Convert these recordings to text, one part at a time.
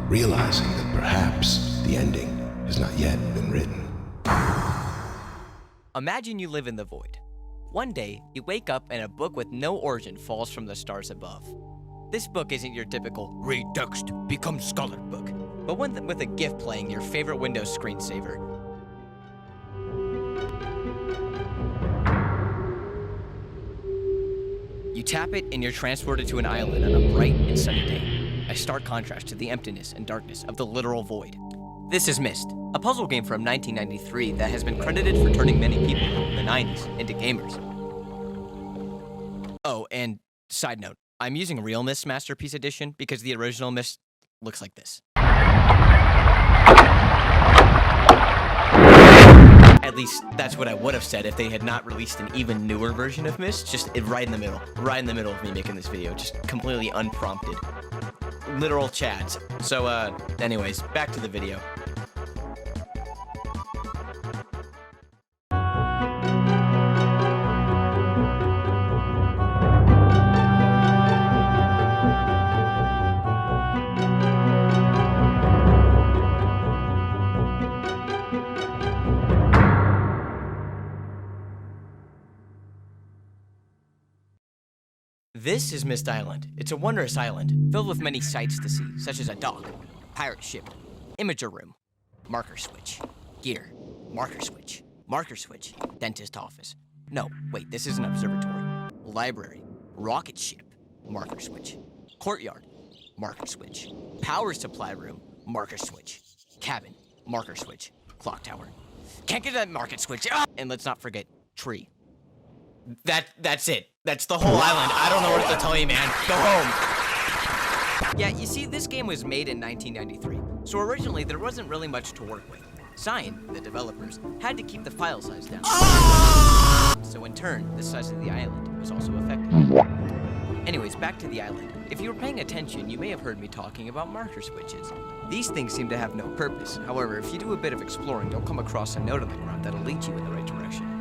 realizing that perhaps the ending has not yet been written. Imagine you live in the void. One day, you wake up and a book with no origin falls from the stars above. This book isn't your typical read text, become scholar book, but one with a GIF playing your favorite Windows screensaver. You tap it and you're transported to an island on a bright and sunny day, a stark contrast to the emptiness and darkness of the literal void. This is Myst, a puzzle game from 1993 that has been credited for turning many people in the 90s into gamers. Oh, and side note, I'm using Real Myst Masterpiece Edition because the original Myst looks like this. At least, that's what I would have said if they had not released an even newer version of Myst. Just right in the middle of me making this video, just completely unprompted. Literal chads. So, anyways, back to the video. This is Myst Island. It's a wondrous island, filled with many sights to see, such as a dock, pirate ship, imager room, marker switch, gear, marker switch, dentist office. No, wait, this is an observatory. Library, rocket ship, marker switch, courtyard, marker switch, power supply room, marker switch, cabin, marker switch, clock tower. Can't get that market switch. Ah! And let's not forget, tree. That's it. That's the whole island. I don't know what to tell you, man. Go home. Yeah, you see, this game was made in 1993, so originally there wasn't really much to work with. Cyan, the developers, had to keep the file size down. So in turn, the size of the island was also affected. Anyways, back to the island. If you were paying attention, you may have heard me talking about marker switches. These things seem to have no purpose. However, if you do a bit of exploring, you'll come across a note on the ground that'll lead you in the right direction.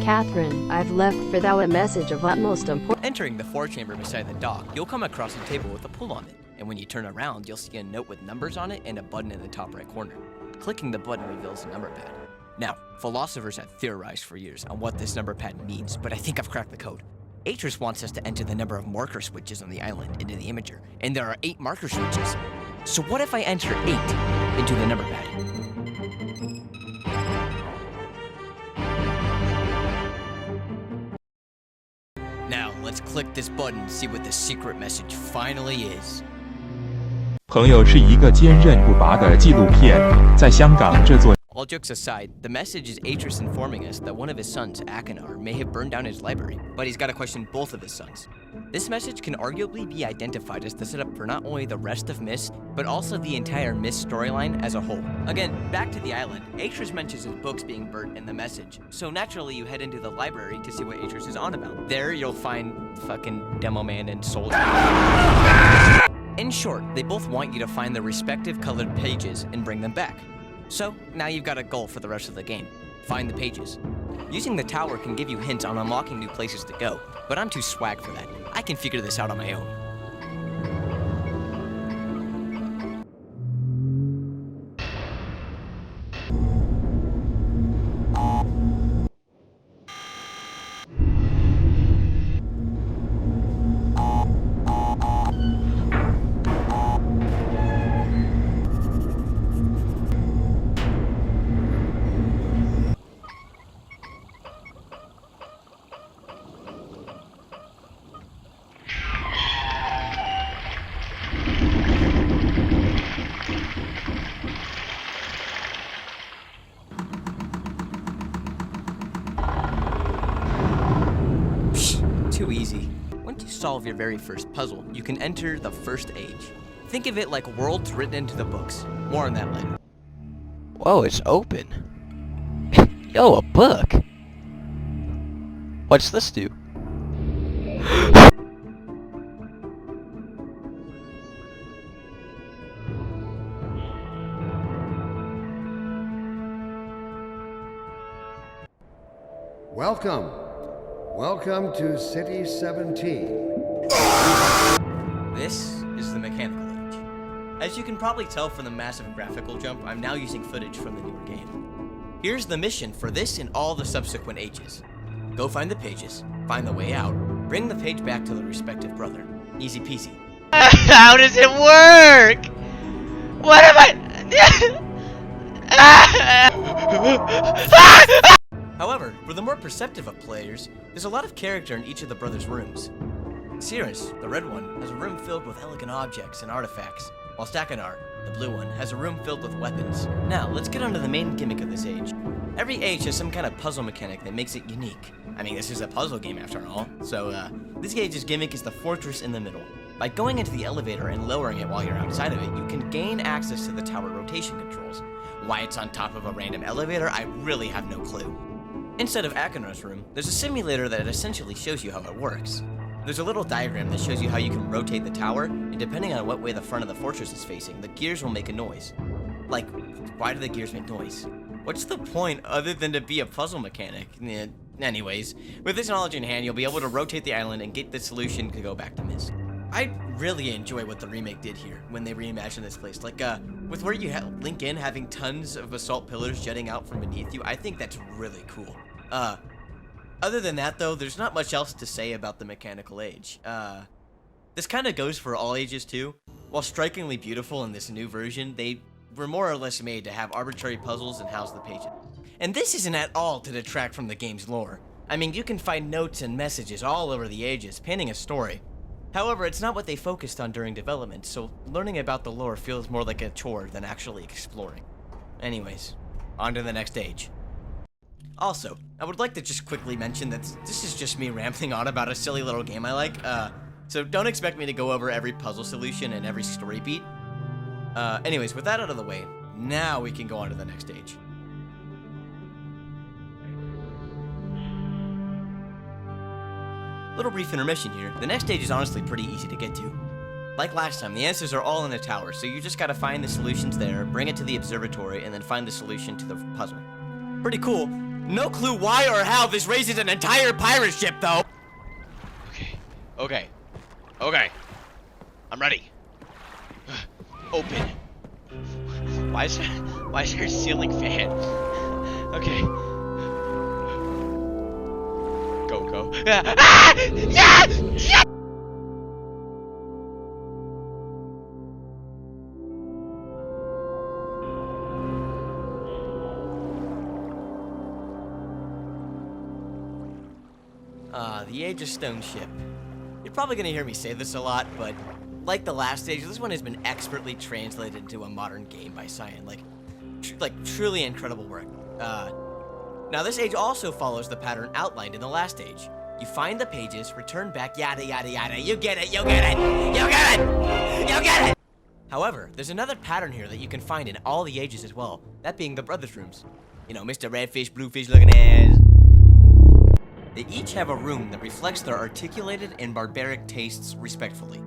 Catherine, I've left for thou a message of utmost importance. Entering the forechamber beside the dock, you'll come across a table with a pull on it, and when you turn around, you'll see a note with numbers on it and a button in the top right corner. Clicking the button reveals a number pad. Now, philosophers have theorized for years on what this number pad means, but I think I've cracked the code. Atris wants us to enter the number of marker switches on the island into the imager, and there are 8 marker switches. So what if I enter 8 into the number pad? Now, let's click this button and see what the secret message finally is. 朋友是一个坚韧不拔的纪录片，在香港这座。 All jokes aside, the message is Atris informing us that one of his sons, Akinar, may have burned down his library, but he's got to question both of his sons. This message can arguably be identified as the setup for not only the rest of Myst, but also the entire Myst storyline as a whole. Again, back to the island, Atris mentions his books being burnt in the message, so naturally you head into the library to see what Atris is on about. There you'll find fucking Demo Man and Soldier. In short, they both want you to find the respective colored pages and bring them back. So, now you've got a goal for the rest of the game. Find the pages. Using the tower can give you hints on unlocking new places to go, but I'm too swag for that. I can figure this out on my own. Too easy. Once you solve your very first puzzle, you can enter the first age. Think of it like worlds written into the books. More on that later. Whoa, it's open. Yo, a book. What's this do? Welcome to City 17. This is the Mechanical Age. As you can probably tell from the massive graphical jump, I'm now using footage from the newer game. Here's the mission for this and all the subsequent ages. Go find the pages, find the way out, bring the page back to the respective brother. Easy peasy. How does it work? What am I? However, for the more perceptive of players, there's a lot of character in each of the brothers' rooms. Cirrus, the red one, has a room filled with elegant objects and artifacts, while Stakanar, the blue one, has a room filled with weapons. Now, let's get on to the main gimmick of this age. Every age has some kind of puzzle mechanic that makes it unique. I mean, this is a puzzle game after all, so this age's gimmick is the fortress in the middle. By going into the elevator and lowering it while you're outside of it, you can gain access to the tower rotation controls. Why it's on top of a random elevator, I really have no clue. Instead of Akonar's room, there's a simulator that essentially shows you how it works. There's a little diagram that shows you how you can rotate the tower, and depending on what way the front of the fortress is facing, the gears will make a noise. Like, why do the gears make noise? What's the point other than to be a puzzle mechanic? Anyways, with this knowledge in hand, you'll be able to rotate the island and get the solution to go back to Myst. I really enjoy what the remake did here when they reimagined this place. Like, with where you link in having tons of basalt pillars jutting out from beneath you, I think that's really cool. Other than that, though, there's not much else to say about the mechanical age. This kind of goes for all ages, too. While strikingly beautiful in this new version, they were more or less made to have arbitrary puzzles and house the pages. And this isn't at all to detract from the game's lore. I mean, you can find notes and messages all over the ages, painting a story. However, it's not what they focused on during development, so learning about the lore feels more like a chore than actually exploring. Anyways, on to the next age. Also, I would like to just quickly mention that this is just me rambling on about a silly little game I like, so don't expect me to go over every puzzle solution and every story beat. Anyways, with that out of the way, now we can go on to the next stage. Little brief intermission here. The next stage is honestly pretty easy to get to. Like last time, the answers are all in the tower, so you just gotta find the solutions there, bring it to the observatory, and then find the solution to the puzzle. Pretty cool. No clue why or how this raises an entire pirate ship, though. Okay. I'm ready. Open. Why is there a ceiling fan? Okay. Go. Ah! Yeah! The Age of Stone ship. You're probably gonna hear me say this a lot, but like the last stage, this one has been expertly translated into a modern game by Cyan. Like truly incredible work. Now this age also follows the pattern outlined in the last age. You find the pages, return back, yada yada yada. You get it. However, there's another pattern here that you can find in all the ages as well. That being the brothers' rooms. You know, Mr. Redfish, Bluefish looking ass. They each have a room that reflects their articulated and barbaric tastes respectfully.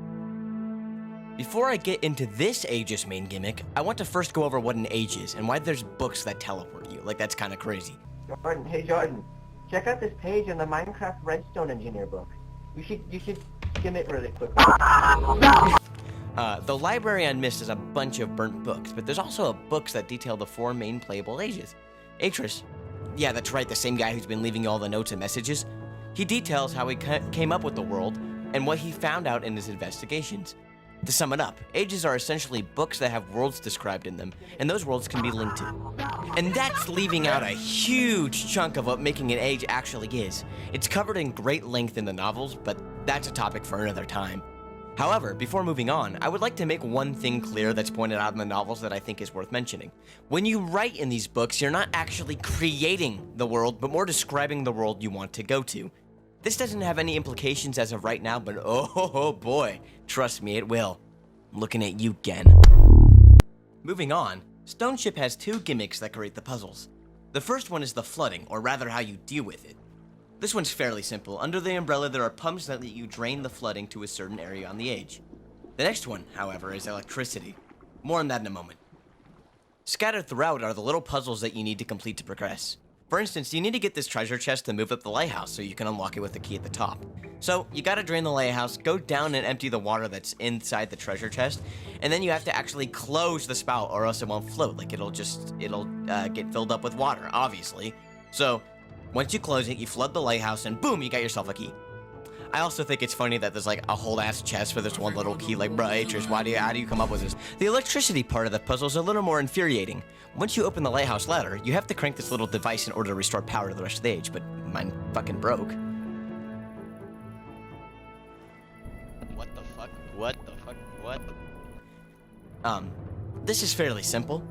Before I get into this age's main gimmick, I want to first go over what an age is and why there's books that teleport you. Like, that's kind of crazy. Jordan, hey Jordan, check out this page in the Minecraft Redstone Engineer book. You should skim it really quickly. The library on Myst is a bunch of burnt books, but there's also books that detail the 4 main playable ages. Atris, yeah, that's right, the same guy who's been leaving you all the notes and messages. He details how he came up with the world and what he found out in his investigations. To sum it up, ages are essentially books that have worlds described in them, and those worlds can be linked to. And that's leaving out a huge chunk of what making an age actually is. It's covered in great length in the novels, but that's a topic for another time. However, before moving on, I would like to make one thing clear that's pointed out in the novels that I think is worth mentioning. When you write in these books, you're not actually creating the world, but more describing the world you want to go to. This doesn't have any implications as of right now, but oh boy, trust me, it will. I'm looking at you, Gen. Moving on, Stone Ship has 2 gimmicks that create the puzzles. The first one is the flooding, or rather how you deal with it. This one's fairly simple. Under the umbrella, there are pumps that let you drain the flooding to a certain area on the age. The next one, however, is electricity. More on that in a moment. Scattered throughout are the little puzzles that you need to complete to progress. For instance, you need to get this treasure chest to move up the lighthouse so you can unlock it with the key at the top. So you gotta drain the lighthouse, go down and empty the water that's inside the treasure chest, and then you have to actually close the spout or else it won't float. Like it'll get filled up with water, obviously. So once you close it, you flood the lighthouse and boom, you got yourself a key. I also think it's funny that there's like a whole ass chest for this one little key. Like, bruh, Atris, how do you come up with this? The electricity part of the puzzle is a little more infuriating. Once you open the lighthouse ladder, you have to crank this little device in order to restore power to the rest of the age, but mine fucking broke. What the fuck? What the fuck? What? This is fairly simple.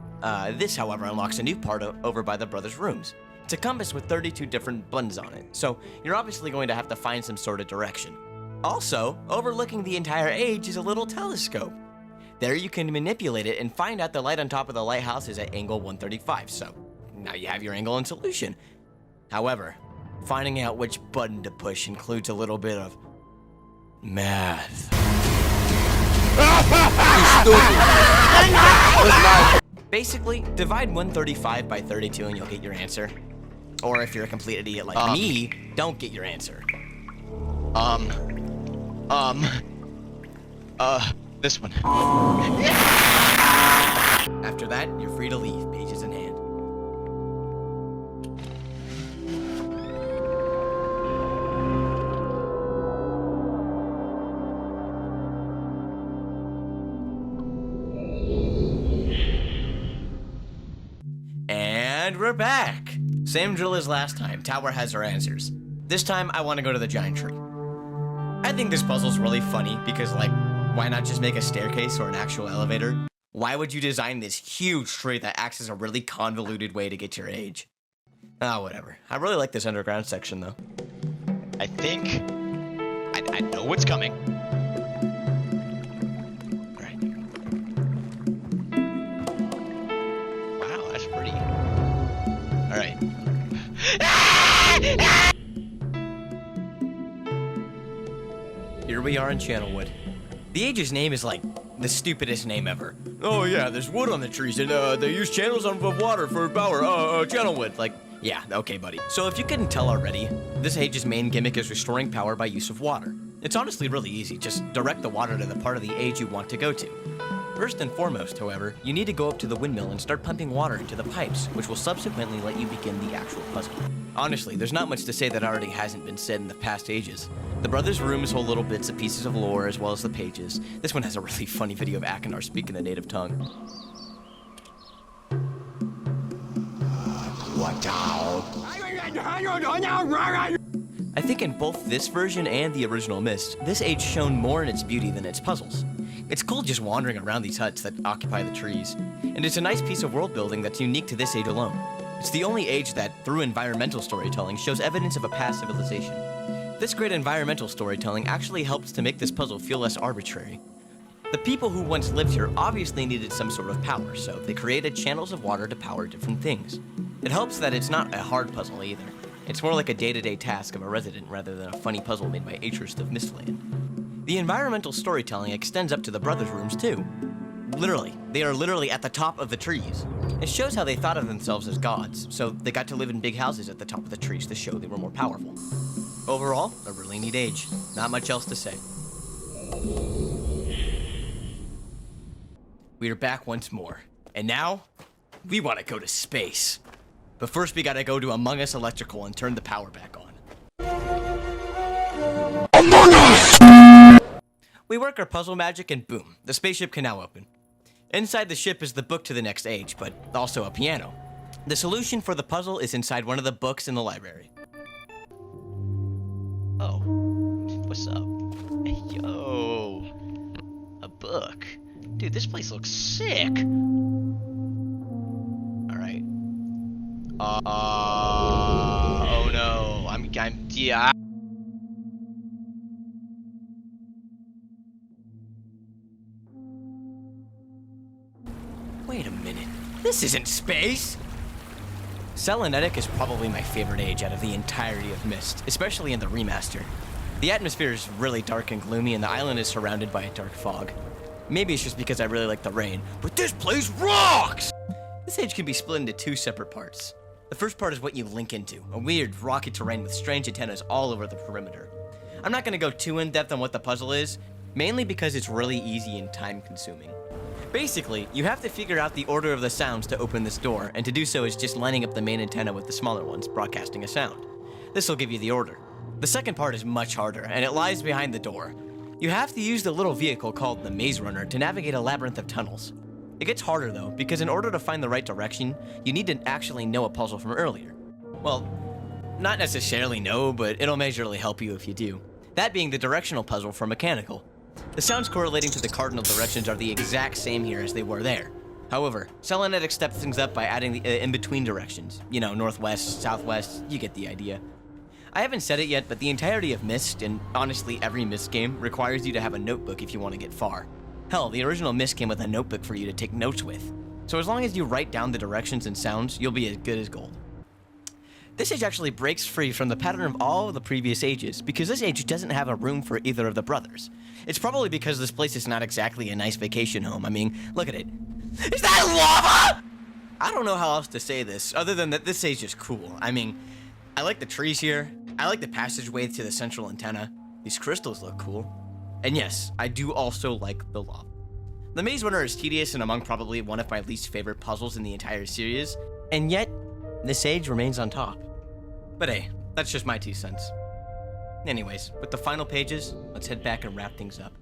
This, however, unlocks a new part over by the brothers' rooms. It's a compass with 32 different buttons on it, so you're obviously going to have to find some sort of direction. Also, overlooking the entire age is a little telescope. There you can manipulate it and find out the light on top of the lighthouse is at angle 135, so now you have your angle and solution. However, finding out which button to push includes a little bit of math. Basically, divide 135 by 32 and you'll get your answer. Or if you're a complete idiot like me, don't get your answer. This one. After that, you're free to leave, pages in hand. And we're back! Same drill as last time, Tower has her answers. This time, I want to go to the giant tree. I think this puzzle's really funny because, like, why not just make a staircase or an actual elevator? Why would you design this huge tree that acts as a really convoluted way to get to your age? Ah, whatever. I really like this underground section, though. I think I know what's coming. All right. Wow, that's pretty. All right. Here we are in Channelwood. The age's name is like the stupidest name ever. Oh yeah, there's wood on the trees and they use channels of water for power. Channelwood. Like, yeah, okay, buddy. So if you couldn't tell already, this age's main gimmick is restoring power by use of water. It's honestly really easy. Just direct the water to the part of the age you want to go to. First and foremost, however, you need to go up to the windmill and start pumping water into the pipes, which will subsequently let you begin the actual puzzle. Honestly, there's not much to say that already hasn't been said in the past ages. The brothers' rooms hold little bits and pieces of lore as well as the pages. This one has a really funny video of Akinar speaking the native tongue. Watch out. I think in both this version and the original Myst, this age shone more in its beauty than its puzzles. It's cool just wandering around these huts that occupy the trees, and it's a nice piece of world building that's unique to this age alone. It's the only age that, through environmental storytelling, shows evidence of a past civilization. This great environmental storytelling actually helps to make this puzzle feel less arbitrary. The people who once lived here obviously needed some sort of power, so they created channels of water to power different things. It helps that it's not a hard puzzle either. It's more like a day-to-day task of a resident rather than a funny puzzle made by Atris of Mistland. The environmental storytelling extends up to the brothers' rooms too. Literally, they are literally at the top of the trees. It shows how they thought of themselves as gods, so they got to live in big houses at the top of the trees to show they were more powerful. Overall, a really neat age. Not much else to say. We are back once more, and now, we want to go to space. But first we gotta go to Among Us Electrical and turn the power back on. Among Us! We work our puzzle magic and boom, the spaceship can now open. Inside the ship is the book to the next age, but also a piano. The solution for the puzzle is inside one of the books in the library. Oh, what's up? Hey, yo, a book. Dude, this place looks sick. All right. Oh no, yeah. Wait a minute, this isn't space! Selenetic is probably my favorite age out of the entirety of Myst, especially in the remaster. The atmosphere is really dark and gloomy and the island is surrounded by a dark fog. Maybe it's just because I really like the rain, but this place rocks! This age can be split into two separate parts. The first part is what you link into, a weird, rocky terrain with strange antennas all over the perimeter. I'm not going to go too in-depth on what the puzzle is, mainly because it's really easy and time-consuming. Basically, you have to figure out the order of the sounds to open this door, and to do so is just lining up the main antenna with the smaller ones, broadcasting a sound. This will give you the order. The second part is much harder, and it lies behind the door. You have to use the little vehicle called the Maze Runner to navigate a labyrinth of tunnels. It gets harder though, because in order to find the right direction, you need to actually know a puzzle from earlier. Well, not necessarily know, but it'll majorly help you if you do. That being the directional puzzle for mechanical. The sounds correlating to the cardinal directions are the exact same here as they were there. However, Selenetic steps things up by adding the in-between directions. You know, northwest, southwest, you get the idea. I haven't said it yet, but the entirety of Myst, and honestly every Myst game, requires you to have a notebook if you want to get far. Hell, the original Myst came with a notebook for you to take notes with. So as long as you write down the directions and sounds, you'll be as good as gold. This age actually breaks free from the pattern of all of the previous ages, because this age doesn't have a room for either of the brothers. It's probably because this place is not exactly a nice vacation home. I mean, look at it. Is that lava?! I don't know how else to say this, other than that this age is cool. I mean, I like the trees here, I like the passageway to the central antenna, these crystals look cool, and yes, I do also like the lava. The Maze Runner is tedious and among probably one of my least favorite puzzles in the entire series, and yet, this age remains on top. But hey, that's just my 2 cents. Anyways, with the final pages, let's head back and wrap things up.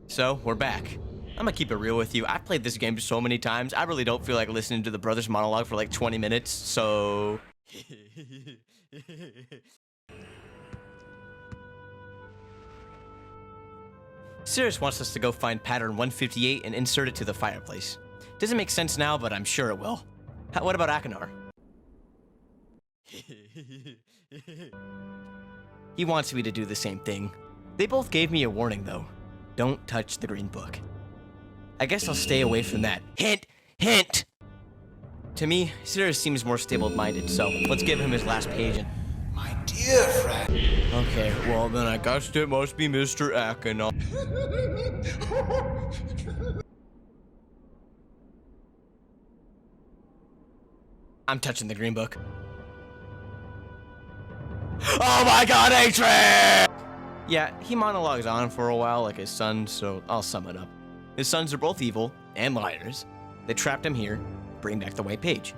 So, we're back. I'm gonna keep it real with you. I've played this game so many times, I really don't feel like listening to the brothers' monologue for like 20 minutes, so... Cirrus wants us to go find pattern 158 and insert it to the fireplace. Doesn't make sense now, but I'm sure it will. What about Akinar? He wants me to do the same thing. They both gave me a warning though. Don't touch the green book. I guess I'll stay away from that. Hint! Hint! To me, Cirrus seems more stable-minded, so let's give him his last page and... My dear friend. Okay, well then I guess it must be Mr. Akinar. I'm touching the green book. Oh my god, Atreus! Yeah, he monologues on for a while like his son, so I'll sum it up. His sons are both evil and liars. They trapped him here, bring back the white page.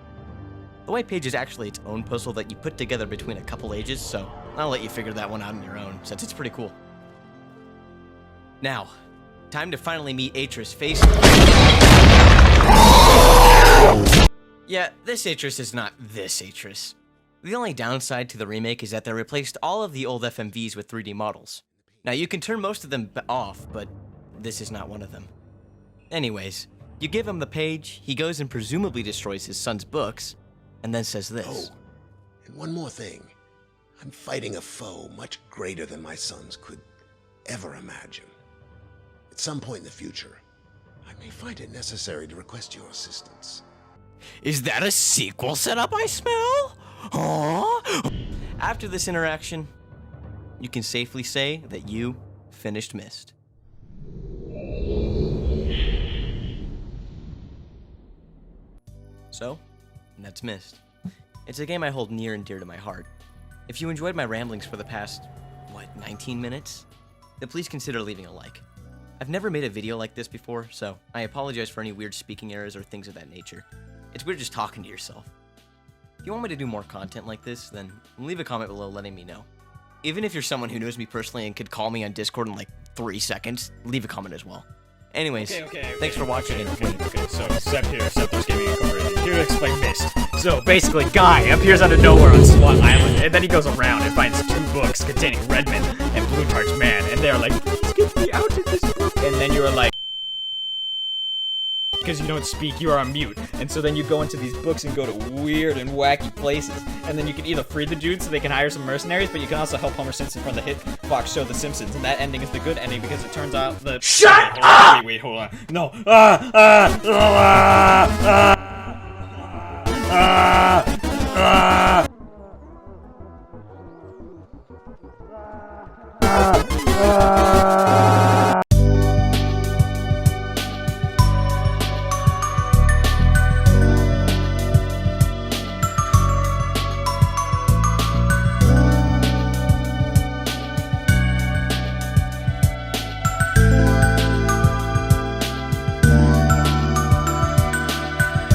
The white page is actually its own puzzle that you put together between a couple ages, so I'll let you figure that one out on your own, since it's pretty cool. Now, time to finally meet Atreus face. Yeah, this Atreus is not this Atreus. The only downside to the remake is that they replaced all of the old FMVs with 3D models. Now, you can turn most of them off, but this is not one of them. Anyways, you give him the page, he goes and presumably destroys his son's books, and then says this. Oh, and one more thing. I'm fighting a foe much greater than my sons could ever imagine. At some point in the future, I may find it necessary to request your assistance. Is that a sequel setup I smell? Huh? After this interaction, you can safely say that you finished Myst. So, that's Myst. It's a game I hold near and dear to my heart. If you enjoyed my ramblings for the past, 19 minutes? Then please consider leaving a like. I've never made a video like this before, so I apologize for any weird speaking errors or things of that nature. It's weird just talking to yourself. If you want me to do more content like this, then leave a comment below letting me know. Even if you're someone who knows me personally and could call me on Discord in like 3 seconds, leave a comment as well. Anyways, thanks for watching. Okay, so Sep here, Septos Gaming Incorporated, here to explain Myst. So basically, Guy appears out of nowhere on Swan Island, and then he goes around and finds 2 books containing Redmond and Plutarch's Man, and they're like, please get me out of this book. And then you are like, because you don't speak, you are on mute. And so then you go into these books and go to weird and wacky places. And then you can either free the dudes so they can hire some mercenaries, but you can also help Homer Simpson from the hit Fox show The Simpsons. And that ending is the good ending because it turns out the— Shut up! Wait, hold on. No.